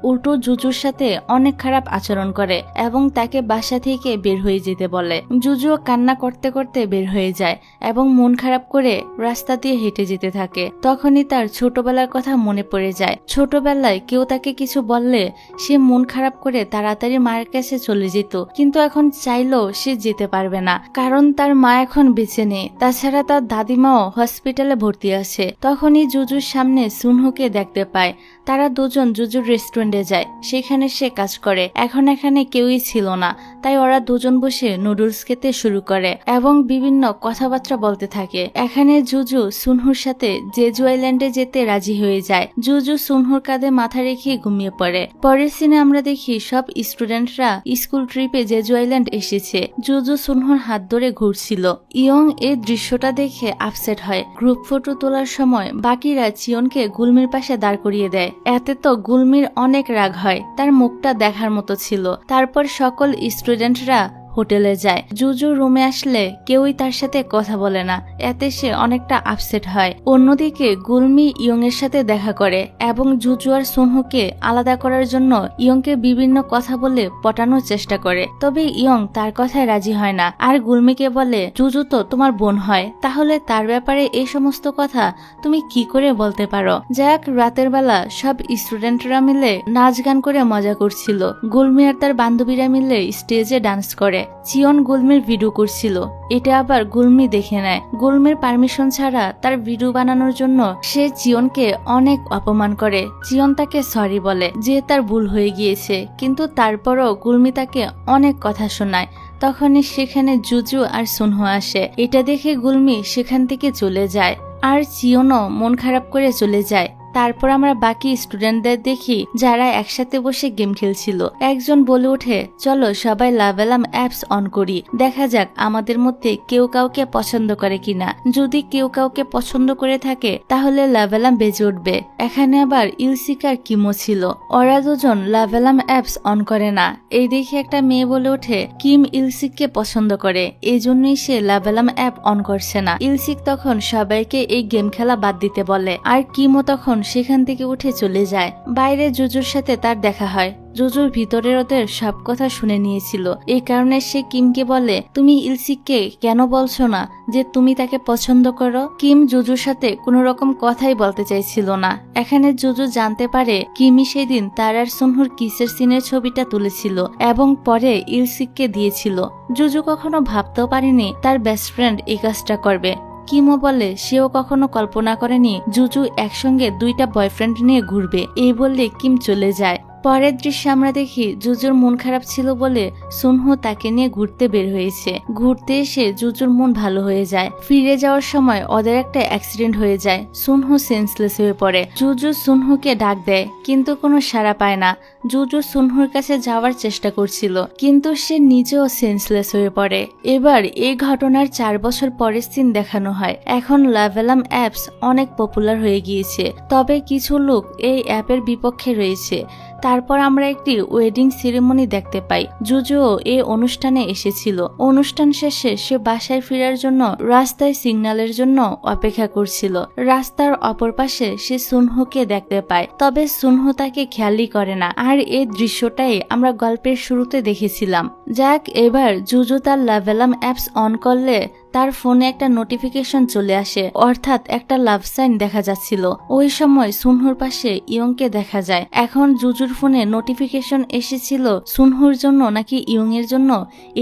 উল্টো জুজুর সাথে অনেক খারাপ আচরণ করে এবং তাকে বাসা থেকে বের হয়ে যেতে বলে। জুজুও কান্না করতে করতে বের হয়ে যায় এবং মন খারাপ করে রাস্তা দিয়ে হেঁটে যেতে থাকে। তখনই তার ছোটবেলার কথা মনে পড়ে যায়। ছোটবেলায় কেউ তাকে কিছু বললে সে মন খারাপ করে তাড়াতাড়ি মায়ের কাছে চলে যেত, কিন্তু এখন চাইলেও সে যেতে পারবে না, কারণ তার মা এখন বেঁচে নেই। তাছাড়া তার দাদিমাও হসপিটালে ভর্তি আছে। তখনই জুজুর সামনে সুনহুকে সুনহুকে দেখতে পায়। তারা দুজন জুজুর রেস্টুরেন্টে যায়, সেখানে সে কাজ করে। এখন এখানে কেউই ছিল না, তাই ওরা দুজন বসে নুডলস খেতে শুরু করে এবং বিভিন্ন কথাবার্তা বলতে থাকে। এখানে জুজু সুনহুর সাথে জেজু আইল্যান্ডে যেতে রাজি হয়ে যায়। জুজু সুনহুর কাঁধে মাথা রেখে ঘুমিয়ে পড়ে। পরের সিনে আমরা দেখি সব স্টুডেন্টরা স্কুল ট্রিপে জেজু আইল্যান্ড এসেছে। জুজু সুনহুর হাত ধরে ঘুরছিল। ইয়ং এই দৃশ্যটা দেখে আপসেট হয়। গ্রুপ ফটো তোলার সময় বাকিরা চিয়নকে গুলমির পাশে দাঁড় করিয়ে দেয়। এতে তো গুলমির অনেক রাগ হয়, তার মুখটা দেখার মতো ছিল। তারপর সকল স্টুডেন্টরা হোটেলে যায়। জুজু রুমে আসলে কেউই তার সাথে কথা বলে না, এতে সে অনেকটা আপসেট হয়। অন্যদিকে গুলমি ইয়ং এর সাথে দেখা করে এবং জুজু আর সুনহুকে আলাদা করার জন্য ইয়ংকে বিভিন্ন কথা বলে পটানোর চেষ্টা করে। তবে ইয়ং তার কথায় রাজি হয় না, আর গুলমিকে বলে জুজু তো তোমার বোন হয়, তাহলে তার ব্যাপারে এই সমস্ত কথা তুমি কি করে বলতে পারো। যাক, রাতের বেলা সব স্টুডেন্টরা মিলে নাচ গান করে মজা করছিল। গুলমি আর তার বান্ধবীরা মিলে স্টেজে ডান্স করে। চিয়ন গুলমির ভিডিও করছিল, এটা আবার গুলমি দেখে নেয়। গুলমির পারমিশন ছাড়া তার ভিডিও বানানোর জন্য সে চিয়নকে অনেক অপমান করে। চিয়ন তাকে সরি বলে যে তার ভুল হয়ে গিয়েছে, কিন্তু তারপরও গুলমি তাকে অনেক কথা শোনায়। তখনই সেখানে জুজু আর সুনহু আসে। এটা দেখে গুলমি সেখান থেকে চলে যায়, আর চিয়নও মন খারাপ করে চলে যায়। তারপর আমরা বাকি স্টুডেন্টদের দেখি যারা একসাথে বসে গেম খেলছিল। একজন বলে ওঠে, চলো সবাই লাভেলাম অ্যাপস অন করি, দেখা যাক আমাদের মধ্যে কেউ কাউকে পছন্দ করে কিনা। যদি কেউ কাউকে পছন্দ করে থাকে তাহলে লাভেলাম বেজে উঠবে। এখানে আবার ইলসিকার কিমো ছিল। ওরা দুজন লাভেলাম অ্যাপস অন করে না। এই দেখে একটা মেয়ে বলে ওঠে কিম ইলসিককে পছন্দ করে, এই জন্যই সে লাভেলাম অ্যাপ অন করছে না। ইলসিক তখন সবাইকে এই গেম খেলা বাদ দিতে বলে, আর কিমো তখন সেখান থেকে উঠে চলে যায়। বাইরে জুজুর সাথে তার দেখা হয়। জুজুর ভিতরের ওদের সব কথা শুনে নিয়েছিল। এই কারণে সে কিমকে বলে, তুমি ইলসিককে কেন বলছো না যে তুমি তাকে পছন্দ করো। কিম জুজুর সাথে কোনো রকম কথাই বলতে চাইছিল না। এখানে জুজু জানতে পারে কিমি সেদিন তার আর সুনহুর কিসের সিনের ছবিটা তুলেছিল এবং পরে ইলসিককে দিয়েছিল। জুজু কখনো ভাবতেও পারেনি তার বেস্ট ফ্রেন্ড এই কাজটা করবে। কিমো বলে সেও কখনো কল্পনা করেনি জুজু একসঙ্গে দুইটা বয়ফ্রেন্ড নিয়ে ঘুরবে। এই বললে কিম চলে যায়। পরের দৃশ্যে আমরা দেখি জুজুর মন খারাপ ছিল বলে সুনহু তাকে নিয়ে ঘুরতে বের হয়েছে। ঘুরতে এসে জুজুর মন ভালো হয়ে যায়। ফিরে যাওয়ার সময় ওদের একটা অ্যাক্সিডেন্ট হয়ে যায়। সুনহু সেন্সলেস হয়ে পড়ে। জুজু সুনহুকে ডাক দেয়, কিন্তু কোনো সাড়া পায় না। জুজু সুনহুর কাছে যাওয়ার চেষ্টা করছিল, কিন্তু সে নিজেও সেন্সলেস হয়ে পড়ে। এবার এই ঘটনার 4 বছর পরের সিন দেখানো হয়। এখন লাভেলাম অ্যাপস অনেক পপুলার হয়ে গিয়েছে, তবে কিছু লোক এই অ্যাপের বিপক্ষে রয়েছে। তারপর আমরা একটি ওয়েডিং সেরেমনি দেখতে পাই। জুজুও এই অনুষ্ঠানে এসেছিল। অনুষ্ঠান শেষে সে বাসায় ফেরার জন্য রাস্তায় সিগন্যালের জন্য অপেক্ষা করছিল। রাস্তার অপর পাশে সে সুনহুকে দেখতে পায়, তবে সুনহু তাকে খেয়ালই করে না। আর এই দৃশ্যটাই আমরা গল্পের শুরুতে দেখেছিলাম। যাক, এবার জুজু তার লাভেলাম অ্যাপস অন করলে তার ফোনে একটা নোটিফিকেশন চলে আসে, অর্থাৎ একটা লাভ সাইন দেখা যাচ্ছিল। ওই সময় সুনহুর পাশে ইয়ংকে দেখা যায়। এখন জুজুর ফোনে নোটিফিকেশন এসেছিল সুনহুর জন্য নাকি ইয়ং এর জন্য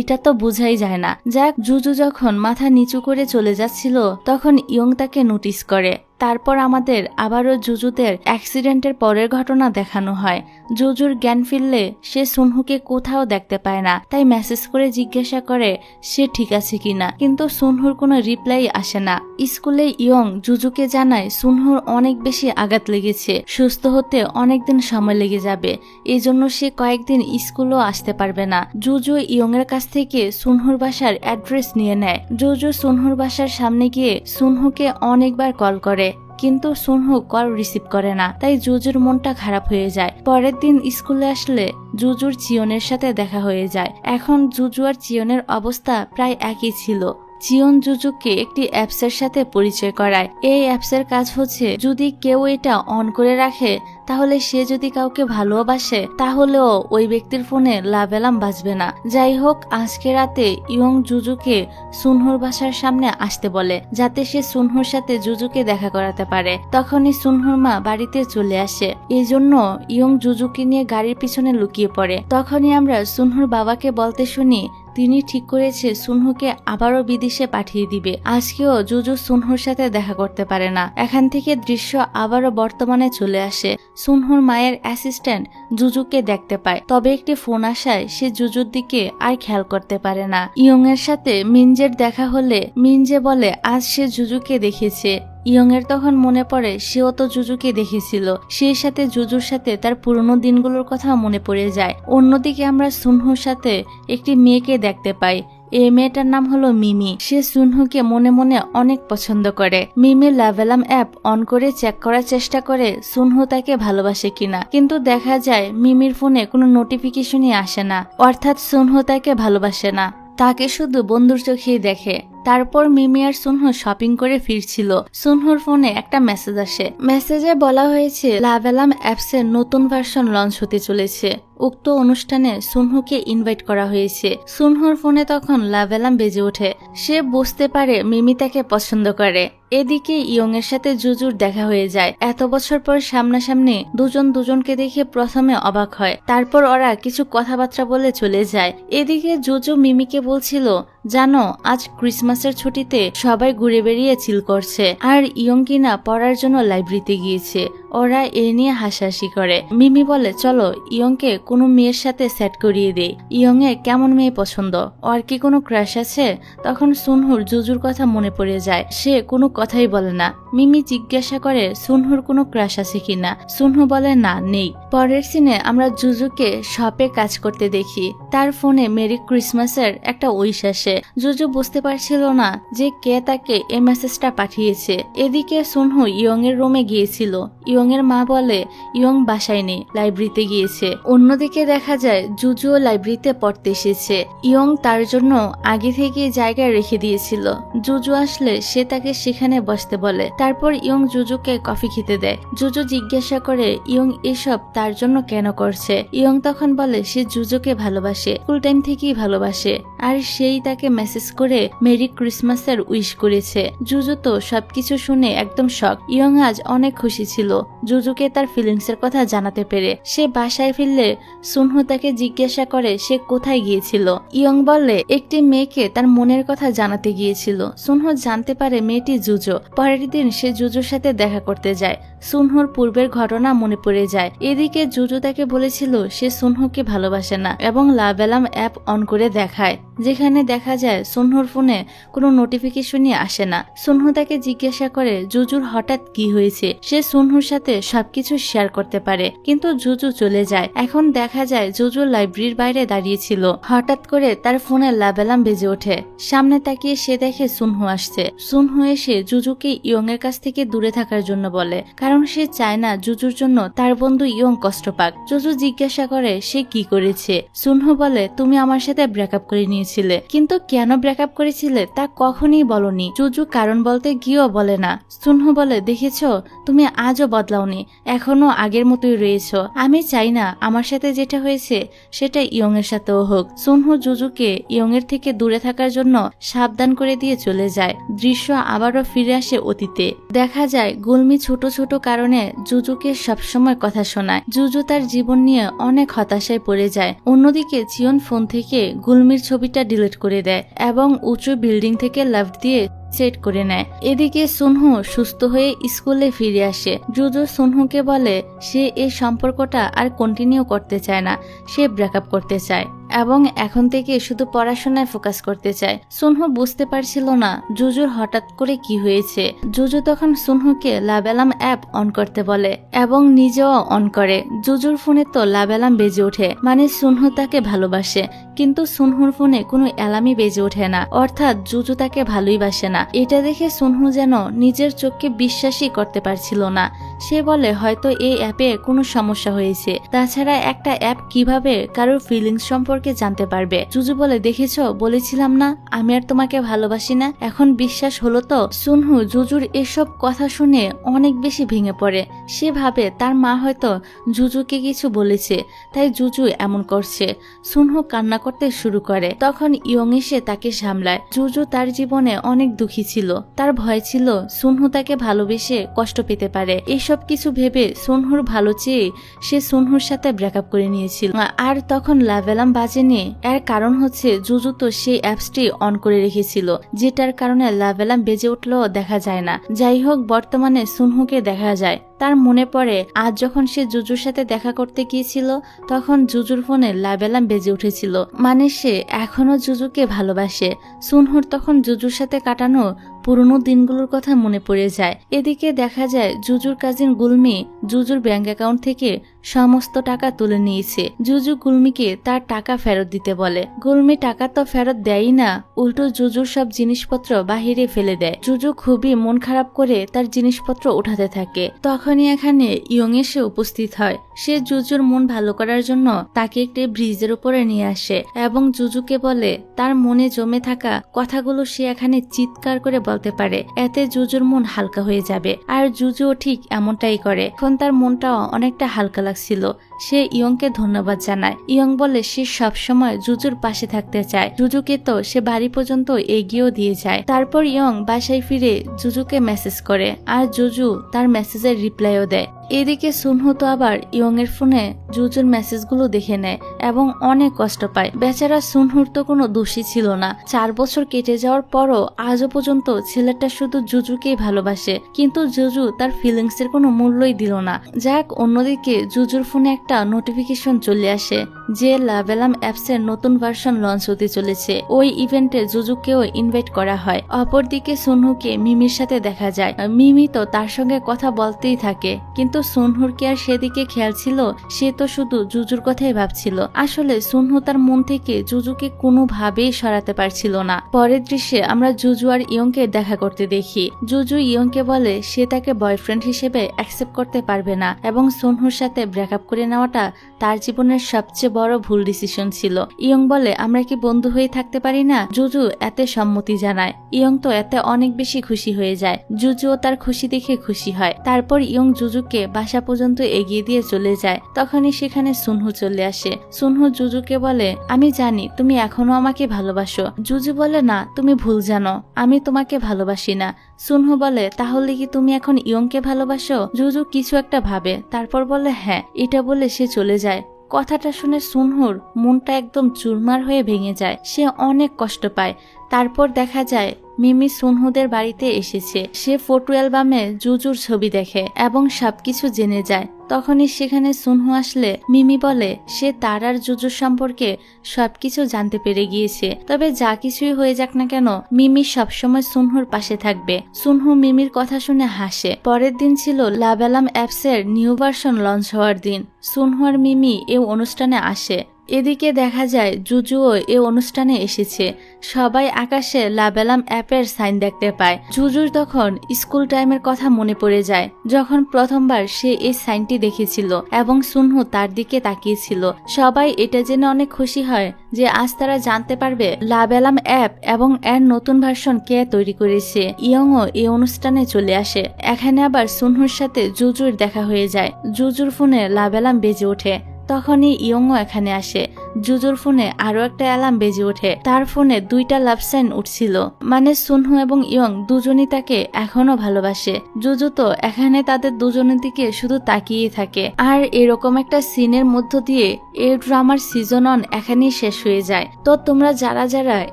এটা তো বোঝাই যায় না। যাক, জুজু যখন মাথা নিচু করে চলে যাচ্ছিল তখন ইয়ং তাকে নোটিস করে। তারপর আমাদের আবারও জুজুদের অ্যাক্সিডেন্টের পরের ঘটনা দেখানো হয়। জুজুর জ্ঞান ফিরলে সে সুনহুকে কোথাও দেখতে পায় না, তাই মেসেজ করে জিজ্ঞাসা করে সে ঠিক আছে কিনা, কিন্তু সুনহুর কোনো রিপ্লাই আসে না। স্কুলে ইয়ং জুজুকে জানায় সুনহুর অনেক বেশি আঘাত লেগেছে, সুস্থ হতে অনেকদিন সময় লেগে যাবে, এই জন্য সে কয়েকদিন স্কুলও আসতে পারবে না। জুজু ইয়ং এর কাছ থেকে সুনহুর বাসার অ্যাড্রেস নিয়ে নেয়। জুজু সুনহুর বাসার সামনে গিয়ে সুনহুকে অনেকবার কল করে, কিন্তু সুনহু কল রিসিভ করে না, তাই জুজুর মনটা খারাপ হয়ে যায়। পরের দিন স্কুলে আসলে জুজুর চিয়নের সাথে দেখা হয়ে যায়। এখন জুজু আর চিয়নের অবস্থা প্রায় একই ছিল। চিয়ন জুজুকে একটি অ্যাপসের সাথে পরিচয় করায়। এই অ্যাপসের কাজ হচ্ছে যদি কেউ এটা অন করে রাখে তাহলে সে যদি কাউকে ভালোবাসে তাহলেও ওই ব্যক্তির ফোনে লাভ এলাম বাজবে না। যাই হোক, আজকে রাতে ইয়ং জুজুকে সুনহুর বাসার সামনে আসতে বলে যাতে সে সুনহুর সাথে জুজুকে দেখা করাতে পারে। তখনই সুনহুর মা বাড়িতে চলে আসে। এই জন্য ইয়ং জুজুকে নিয়ে গাড়ির পিছনে লুকিয়ে পড়ে। তখনই আমরা সুনহুর বাবাকে বলতে শুনি তিনি ঠিক করেছে সুনহুকে আবারও বিদেশে পাঠিয়ে দিবে। আজকেও জুজু সুনহুর সাথে দেখা করতে পারে না। এখান থেকে দৃশ্য আবারও বর্তমানে চলে আসে। সুনহুর মায়ের অ্যাসিস্ট্যান্ট জুজুকে দেখতে পায়, তবে একটি ফোন আসায় সে জুজুর দিকে আর খেয়াল করতে পারে না। ইয়ং এর সাথে মিনজের দেখা হলে মিনজে বলে আজ সে জুজুকে দেখেছে। ইয়ং এর তখন মনে পড়ে সেও তো জুজুকে দেখেছিল, সেই সাথে জুজুর সাথে তার পুরনো দিনগুলোর কথা মনে পড়ে যায়। অন্যদিকে আমরা সুনহুর সাথে একটি মেয়েকে দেখতে পাই। এই মেয়েটার নাম হলো মিমি। সে সুনহুকে মনে মনে অনেক পছন্দ করে। মিমি লাভেলাম অ্যাপ অন করে চেক করার চেষ্টা করে সুনহু তাকে ভালোবাসে কিনা, কিন্তু দেখা যায় মিমির ফোনে কোনো নোটিফিকেশনই আসে না, অর্থাৎ সুনহু তাকে ভালোবাসে না, তাকে শুধু বন্ধুর চোখেই দেখে। তারপর মিমি আর সুনহু শপিং করে ফিরছিল। সুনহুর ফোনে একটা মেসেজ আসে। মেসেজে বলা হয়েছে লাভেলাম অ্যাপসের নতুন ভার্সন লঞ্চ হতে চলেছে। উক্ত অনুষ্ঠানে সুনহুকে ইনভাইট করা হয়েছে। সুনহুর ফোনে তখন লাভেলাম বেজে ওঠে। সে বুঝতে পারে মিমি তাকে পছন্দ করে। এদিকে ইয়ং এর সাথে জুজুর দেখা হয়ে যায়। এত বছর পর সামনাসামনি দুজন দুজনকে দেখে প্রথমে অবাক হয়, তারপর ওরা কিছু কথাবার্তা বলে চলে যায়। এদিকে জুজু মিমিকে বলছিল, জানো আজ ক্রিসমাসের ছুটিতে সবাই ঘুরে বেরিয়ে চিল করছে, আর ইয়ং কিনা পড়ার জন্য লাইব্রেরিতে গিয়েছে। ওরা এ নিয়ে হাসাহাসি করে। মিমি বলে চলো ইয়ংকে কোনো মেয়ের সাথে সেট করিয়ে দেই। ইয়ং এর কেমন মেয়ে পছন্দ, ওর কি কোনো ক্রাশ আছে? তখন সুনহুর জুজুর কথা মনে পড়ে যায়। সে কোনো কথাই বলে না। মিমি জিজ্ঞাসা করে সুনহুর কোনো ক্রাশ আছে কিনা। সুনহু বলে না, নেই। পরের সিনে আমরা জুজুকে শপে কাজ করতে দেখি। তার ফোনে মেরি ক্রিসমাসের একটা উইশ আসে। জুজু বুঝতে পারছিল না যে কে তাকে এই মেসেজটা পাঠিয়েছে। এদিকে সুনহু ইয়ং এর রুমে গিয়েছিল। ইয়ং এর মা বলে ইয়ং বাসায় নেই, লাইব্রেরিতে গিয়েছে। অন্যদিকে দেখা যায় জুজুও লাইব্রেরিতে পড়তে এসেছে। ইয়ং তার জন্য আগে থেকে জায়গায় রেখে দিয়েছিল। জুজু আসলে সে তাকে সেখানে বসতে বলে। তারপর ইয়ং জুজুকে কফি খেতে দেয়। জুজু জিজ্ঞাসা করে ইয়ং এসব তার জন্য কেন করছে। ইয়ং তখন বলে সে জুজুকে ভালোবাসে, স্কুল টাইম থেকেই ভালোবাসে, আর সেই তাকে মেসেজ করে মেরি ক্রিসমাসের উইশ করেছে। জুজু তো সবকিছু শুনে একদম শক। ইয়ং আজ অনেক খুশি ছিল জুজুকে তার ফিলিংস এর কথা জানাতে পেরে। সে বাসায় ফিরলে সুনহু তাকে জিজ্ঞাসা করে সে কোথায় গিয়েছিল। ইয়ং বলে একটি মেয়েকে তার মনের কথা জানাতে গিয়েছিল। সুনহু জানতে পারে মেয়েটি জুজু। পরের দিন সে জুজুর সাথে দেখা করতে যায়। সুনহুর পূর্বের ঘটনা মনে পড়ে যায়। এদিকে জুজু তাকে বলেছিল সে সুনহুকে ভালোবাসে না এবং লাভেলাম অ্যাপ অন করে দেখায়, যেখানে দেখা যায় সুনহুর ফোনে কোনো নোটিফিকেশনই আসে না। সুনহু তাকে জিজ্ঞাসা করে জুজুর হঠাৎ কি হয়েছে। সে সুনহুর সাথে সবকিছু শেয়ার করতে পারে, কিন্তু জুজু চলে যায়। এখন দেখা যায় জুজু লাইব্রেরির বাইরে দাঁড়িয়েছিল। হঠাৎ করে তার ফোনে লাভেলাম বেজে ওঠে। সামনে তাকিয়ে সে দেখে সুনহু আসছে। সুনহু এসে জুজুকে ইয়ং এর কাছ থেকে দূরে থাকার জন্য বলে, কারণ সে চায় না জুজুর জন্য তার বন্ধু ইয়ং কষ্ট পাক। জুজু জিজ্ঞাসা করে সে কি করেছে। সুনহু বলে তুমি আমার সাথে ব্রেকআপ করে নিয়েছিলে, কিন্তু কেন ব্রেকআপ করেছিলে তা কখনই বলনি। জুজু কারণ বলতে গিয়েও বলে না। সুনহু বলে দেখেছো তুমি আজও বদলাওনি, এখনো আগের মতোই রয়েছ। আমি চাই না আমার সাথে যেটা হয়েছে সেটা ইয়ং এর সাথেও হোক। সুনহু জুজুকে ইয়ং এর থেকে দূরে থাকার জন্য সাবধান করে দিয়ে চলে যায়। দৃশ্য আবারও ফিরে আসে অতীতে। দেখা যায় গুলমি ছোট ছোট কারণে জুজুকে সবসময় কথা শোনায়। জুজু তার জীবন নিয়ে অনেক হতাশায় পড়ে যায়। অন্যদিকে চিয়ন ফোন থেকে গুলমির ছবিটা ডিলিট করে দেয় এবং উঁচু বিল্ডিং থেকে লাফ দিয়ে সেট করে নেয়। এদিকে সুনহু সুস্থ হয়ে স্কুলে ফিরে আসে। জুজু সুনহুকে বলে সে এই সম্পর্কটা আর কন্টিনিউ করতে চায় না, সে ব্রেকআপ করতে চায় এবং এখন থেকে শুধু পড়াশোনায় ফোকাস করতে চায়। সুনহু বুঝতে পারছিল না জুজুর হঠাৎ করে কি হয়েছে। জুজু তখন সুনহুকে লাভেলাম অ্যাপ অন করতে বলে এবং নিজেও অন করে। জুজুর ফোনে তো লাভেলাম বেজে ওঠে, মানে সুনহু তাকে ভালোবাসে, কিন্তু সুনহুর ফোনে কোনো অ্যালার্মই বেজে ওঠে না, অর্থাৎ জুজু তাকে ভালোই বাসে না। এটা দেখে সুনহু যেন নিজের চোখকে বিশ্বাসই করতে পারছিল না। সে বলে হয়তো এই অ্যাপে কোনো সমস্যা হয়েছে, তাছাড়া একটা অ্যাপ কিভাবে কারোর ফিলিংস সম্পর্কে জানতে পারবে। জুজু বলে দেখেছো বলেছিলাম না আমি আর তোমাকে ভালোবাসি না, এখন বিশ্বাস হলো তো। সুনহু জুজুর এসব কথা শুনে অনেক বেশি ভেঙে পড়ে। সে ভাবে তার মা হয়তো জুজুকে কিছু বলেছে, তাই জুজু এমন করছে। সুনহু কান্না করতে শুরু করে। তখন ইয়ং এসে তাকে সামলায়। জুজু তার জীবনে অনেক দুঃখী ছিল। তার ভয় ছিল সুনহু তাকে ভালোবেসে কষ্ট পেতে পারে। এইসব কিছু ভেবে সুনহুর ভালো চেয়ে সে সুনহুর সাথে ব্রেকআপ করে নিয়েছিল। আর তখন লাভেলাম বাজেনি, এর কারণ হচ্ছে জুজু তো সেই অ্যাপসটি অন করে রেখেছিল, যেটার কারণে লাভ অ্যালার্ম বেজে উঠলেও দেখা যায় না। যাই হোক, বর্তমানে সুনহুকে দেখা যায়। তার মনে পড়ে আজ যখন সে জুজুর সাথে দেখা করতে গিয়েছিল তখন জুজুর ফোনে লাভ অ্যালার্ম বেজে উঠেছিল, মানে সে এখনো জুজুকে ভালোবাসে। সুনহুর তখন জুজুর সাথে কাটানো পুরনো দিনগুলোর কথা মনে পড়ে যায়। এদিকে দেখা যায় জুজুর কাজিন গুলমি জুজুর ব্যাংক অ্যাকাউন্ট থেকে সমস্ত টাকা তুলে নিয়েছে। জুজু গুলমিকে তার টাকা ফেরত দিতে বলে। গুলমি টাকা তো ফেরত দেয়ই না, উল্টো জুজুর সব জিনিসপত্র বাহিরে ফেলে দেয়। জুজু খুবই মন খারাপ করে তার জিনিসপত্র উঠাতে থাকে। তখনই এখানে ইয়ং এসে উপস্থিত হয়। সে জুজুর মন ভালো করার জন্য তাকে একটি ব্রিজের উপরে নিয়ে আসে এবং জুজুকে বলে তার মনে জমে থাকা কথাগুলো সে এখানে চিৎকার করে বলতে পারে, এতে জুজুর মন হালকা হয়ে যাবে। আর জুজুও ঠিক এমনটাই করে। এখন তার মনটাও অনেকটা হালকা লাগছিল। সে ইয়ংকে ধন্যবাদ জানায়। ইয়ং বলে সে সবসময় জুজুর পাশে থাকতে চায়। জুজুকে তো সে বাড়ি পর্যন্ত এগিয়েও দিয়ে যায়। তারপর ইয়ং বাসায় ফিরে জুজুকে মেসেজ করে আর জুজু তার মেসেজের রিপ্লাইও দেয়। এদিকে সুনহু তো আবার ইয়ং এর ফোনে জুজুর মেসেজগুলো দেখে নেয় এবং অনেক কষ্ট পায়। বেচারা সুনহুর তো কোনো দোষী ছিল না। 4 বছর কেটে যাওয়ার পরও আজও পর্যন্ত ছেলেটা শুধু জুজুকেই ভালোবাসে, কিন্তু জুজু তার ফিলিংস এর কোনো মূল্যই দিল না। যাক, অন্যদিকে জুজুর ফোনে একটা নোটিফিকেশন চলে আসে যে লাভ অ্যালার্ম অ্যাপসের নতুন ভার্সন লঞ্চ হতে চলেছে। ওই ইভেন্টে জুজুকেও ইনভাইট করা হয়। অপরদিকে সুনহুকে মিমির সাথে দেখা যায়। মিমি তো তার সঙ্গে কথা বলতেই থাকে, কিন্তু সুনহুর কি আর সেদিকে খেয়াল ছিল? সে তো শুধু জুজুর কথাই ভাবছিল। আসলে সুনহু তার মন থেকে জুজুকে কোনোভাবেই সরাতে পারছিল না। পরের দৃশ্যে আমরা জুজু আর ইয়ংকে দেখা করতে দেখি। জুজু ইয়ংকে বলে সে তাকে বয়ফ্রেন্ড হিসেবে অ্যাকসেপ্ট করতে পারবে না এবং সুনহুর সাথে ব্রেকআপ করে নেওয়াটা তার জীবনের সবচেয়ে বড় ভুল ডিসিশন ছিল। ইয়ং বলে আমরা কি বন্ধু হয়ে থাকতে পারি না? জুজু এতে সম্মতি জানায়। ইয়ং তো এতে অনেক বেশি খুশি হয়ে যায়। জুজুও তার খুশি দেখে খুশি হয়। তারপর ইয়ং জুজুকে বাসা পর্যন্ত এগিয়ে দিয়ে চলে যায়। তখনই সেখানে সুনহু চলে আসে। সুনহু জুজুকে বলে আমি জানি তুমি এখনো আমাকে ভালোবাসো। জুজু বলে না, তুমি ভুল জানো, আমি তোমাকে ভালোবাসি না। সুনহু বলে তাহলে কি তুমি এখন ইয়ংকে ভালোবাসো? জুজু কিছু একটা ভাবে, তারপর বলে হ্যাঁ। এটা বলে সে চলে যায়। কথাটা শুনে সুনহুর মনটা একদম চুরমার হয়ে ভেঙে যায়। সে অনেক কষ্ট পায়। তারপর দেখা যায় মিমি সুনহুদের বাড়িতে এসেছে। সে ফটো অ্যালবামে জুজুর ছবি দেখে এবং সবকিছু জেনে যায়। তখনই সেখানে সুনহু আসলে মিমি বলে সে তার আর জুজুর সম্পর্কে সবকিছু জানতে পেরে গিয়েছে। তবে যা কিছুই হয়ে যাক না কেন, মিমি সবসময় সুনহুর পাশে থাকবে। সুনহু মিমির কথা শুনে হাসে। পরের দিন ছিল লাভ অ্যালার্ম অ্যাপসের নিউ ভার্সন লঞ্চ হওয়ার দিন। সুনহু আর মিমি এই অনুষ্ঠানে আসে। এদিকে দেখা যায় জুজুও এ অনুষ্ঠানে এসেছে। সবাই আকাশে লাভ অ্যালার্ম অ্যাপের সাইন দেখতে পায়। জুজুর তখন স্কুল টাইমের কথা মনে পড়ে যায়, যখন প্রথমবার সে এই সাইনটি দেখেছিল এবং সুনহু তার দিকে তাকিয়েছিল। সবাই এটা জেনে অনেক খুশি হয় যে আজ তারা জানতে পারবে লাভ অ্যালার্ম অ্যাপ এবং এর নতুন ভার্সন কে তৈরি করেছে। ইয়ংও এই অনুষ্ঠানে চলে আসে। এখানে আবার সুনহুর সাথে জুজুর দেখা হয়ে যায়। জুজুর ফোনে লাভ অ্যালার্ম বেজে ওঠে। তখনই ইয়ংও এখানে আসে। জুজুর ফোনে আরো একটা অ্যালার্ম বেজে ওঠে। তার ফোনে 2টা লাভ সাইন উঠছিল, মানে সুনহু এবং ইয়ং দুজনই তাকে এখনো ভালোবাসে। জুজু তো এখানে তাদের দুজনের দিকে শুধু তাকিয়ে থাকে। আর এরকম একটা সিনের মধ্য দিয়ে এই ড্রামার সিজন 1 এখানেই শেষ হয়ে যায়। তো তোমরা যারা যারা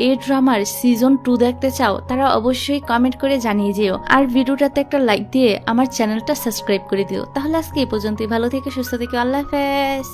এই ড্রামার সিজন 2 দেখতে চাও তারা অবশ্যই কমেন্ট করে জানিয়ে যেও। আর ভিডিওটাতে একটা লাইক দিয়ে আমার চ্যানেলটা সাবস্ক্রাইব করে দিও। তাহলে আজকে এই পর্যন্তই। ভালো থেকে সুস্থ থেকে, আল্লাহ হাফেজ।